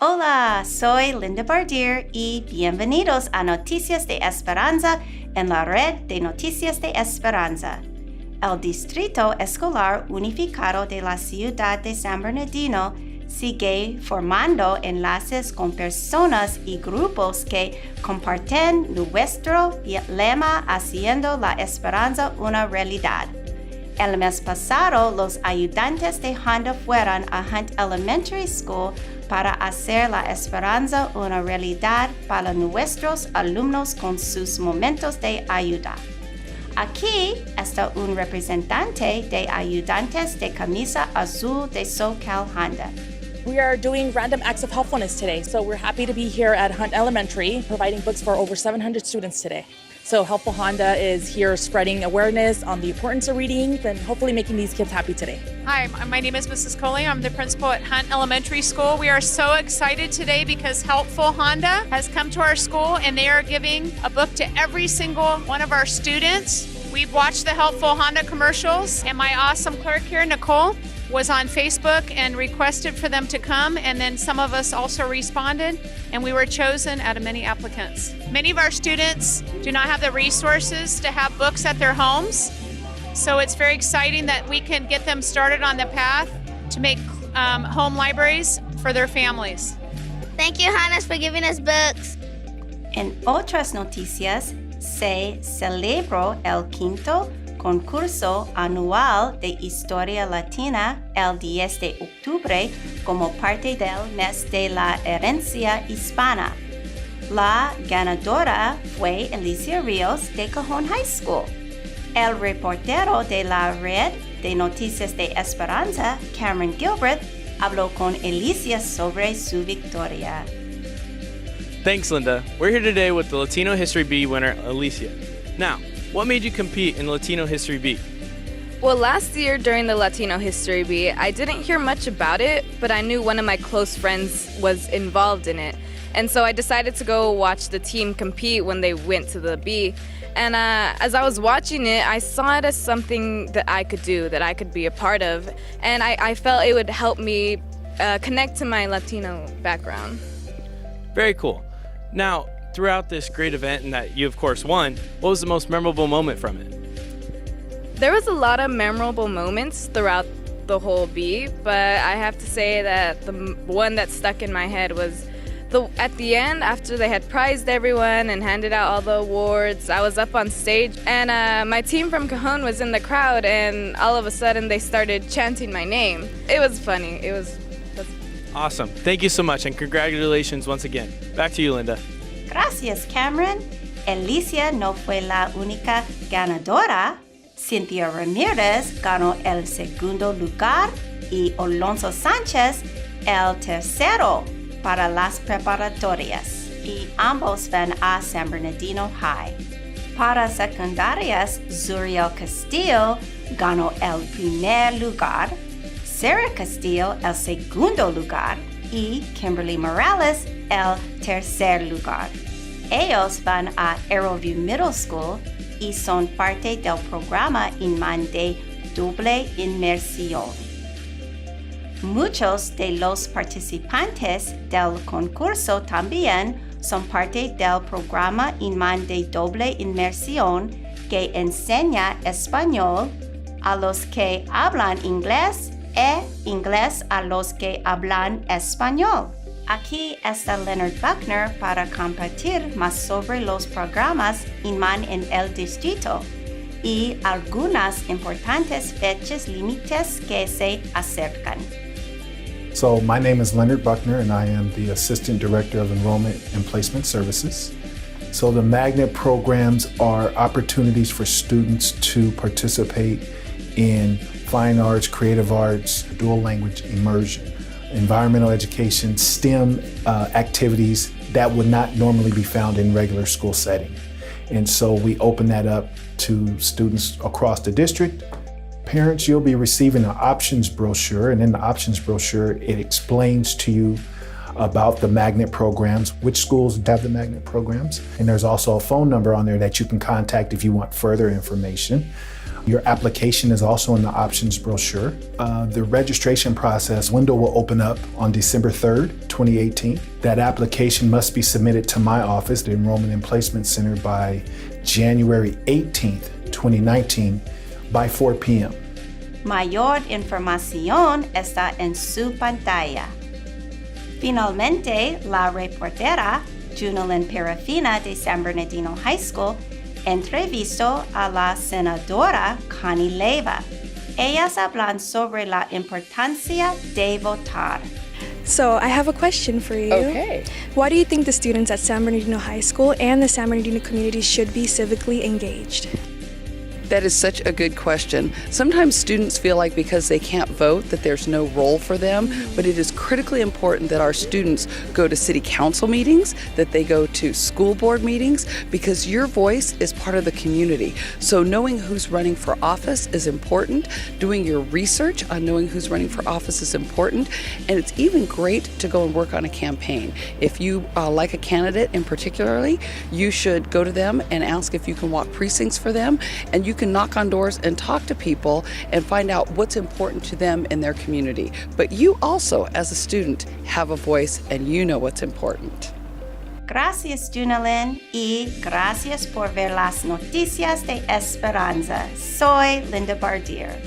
Hola, soy Linda Bardere y bienvenidos a Noticias de Esperanza en la red de Noticias de Esperanza. El Distrito Escolar Unificado de la Ciudad de San Bernardino sigue formando enlaces con personas y grupos que comparten nuestro lema haciendo la esperanza una realidad. El mes pasado, los ayudantes de Honda fueron a Hunt Elementary School para hacer la esperanza una realidad para nuestros alumnos con sus momentos de ayuda. Aquí está un representante de ayudantes de camisa azul de SoCal Honda. We are doing random acts of helpfulness today, so we're happy to be here at Hunt Elementary, providing books for over 700 students today. So Helpful Honda is here spreading awareness on the importance of reading and hopefully making these kids happy today. Hi, my name is Mrs. Coley. I'm the principal at Hunt Elementary School. We are so excited today because Helpful Honda has come to our school and they are giving a book to every single one of our students. We've watched the Helpful Honda commercials, and my awesome clerk here, Nicole, was on Facebook and requested for them to come, and then some of us also responded, and we were chosen out of many applicants. Many of our students do not have the resources to have books at their homes, so it's very exciting that we can get them started on the path to make home libraries for their families. Thank you, Hannes, for giving us books. En otras noticias, se celebró el quinto Concurso Anual de Historia Latina el 10 de octubre como parte del mes de la herencia hispana. La ganadora fue Alicia Ríos de Cajon High School. El reportero de la red de Noticias de Esperanza, Cameron Gilbert, habló con Alicia sobre su victoria. Thanks, Linda. We're here today with the Latino History Bee winner, Alicia. Now, what made you compete in Latino History Bee? Well, last year during the Latino History Bee, I didn't hear much about it, but I knew one of my close friends was involved in it. And so I decided to go watch the team compete when they went to the bee. And as I was watching it, I saw it as something that I could do, that I could be a part of. And I felt it would help me connect to my Latino background. Very cool. Now, throughout this great event and that you of course won, what was the most memorable moment from it? There was a lot of memorable moments throughout the whole bee, but I have to say that the one that stuck in my head was at the end, after they had prized everyone and handed out all the awards, I was up on stage and my team from Cajon was in the crowd, and all of a sudden they started chanting my name. It was funny. Awesome. Thank you so much, and congratulations once again. Back to you, Linda. Gracias, Cameron. Alicia no fue la única ganadora. Cynthia Ramírez ganó el segundo lugar y Alonso Sánchez el tercero para las preparatorias, y ambos van a San Bernardino High. Para secundarias, Zuriel Castillo ganó el primer lugar, Sarah Castillo el segundo lugar y Kimberly Morales el tercer lugar. Ellos van a Arrowview Middle School y son parte del programa Imán de doble inmersión. Muchos de los participantes del concurso también son parte del programa Imán de doble inmersión que enseña español a los que hablan inglés e inglés a los que hablan español. Aquí está Leonard Buckner para compartir más sobre los programas Imán en el Distrito y algunas importantes fechas límites que se acercan. So my name is Leonard Buckner and I am the Assistant Director of Enrollment and Placement Services. So the magnet programs are opportunities for students to participate in fine arts, creative arts, dual language immersion, environmental education, STEM activities that would not normally be found in regular school setting. And so we open that up to students across the district. Parents, you'll be receiving an options brochure, and in the options brochure, it explains to you about the magnet programs, which schools have the magnet programs. And there's also a phone number on there that you can contact if you want further information. Your application is also in the options brochure. The registration process window will open up on December 3rd, 2018. That application must be submitted to my office, the Enrollment and Placement Center, by January 18th, 2019, by 4 p.m. Mayor información está en su pantalla. Finalmente, la reportera Junalyn Perafina de San Bernardino High School entrevistó a la senadora Connie Leyva. Ellas hablan sobre la importancia de votar. So I have a question for you. Okay. Why do you think the students at San Bernardino High School and the San Bernardino community should be civically engaged? That is such a good question. Sometimes students feel like because they can't vote that there's no role for them, but it is critically important that our students go to city council meetings, that they go to school board meetings, because your voice is part of the community. So knowing who's running for office is important. Doing your research on knowing who's running for office is important. And it's even great to go and work on a campaign. If you like a candidate in particularly, you should go to them and ask if you can walk precincts for them, and you can knock on doors and talk to people and find out what's important to them in their community. But you also, as a student, have a voice and you know what's important. Gracias, Junalyn, y gracias por ver las Noticias de Esperanza. Soy Linda Bardere.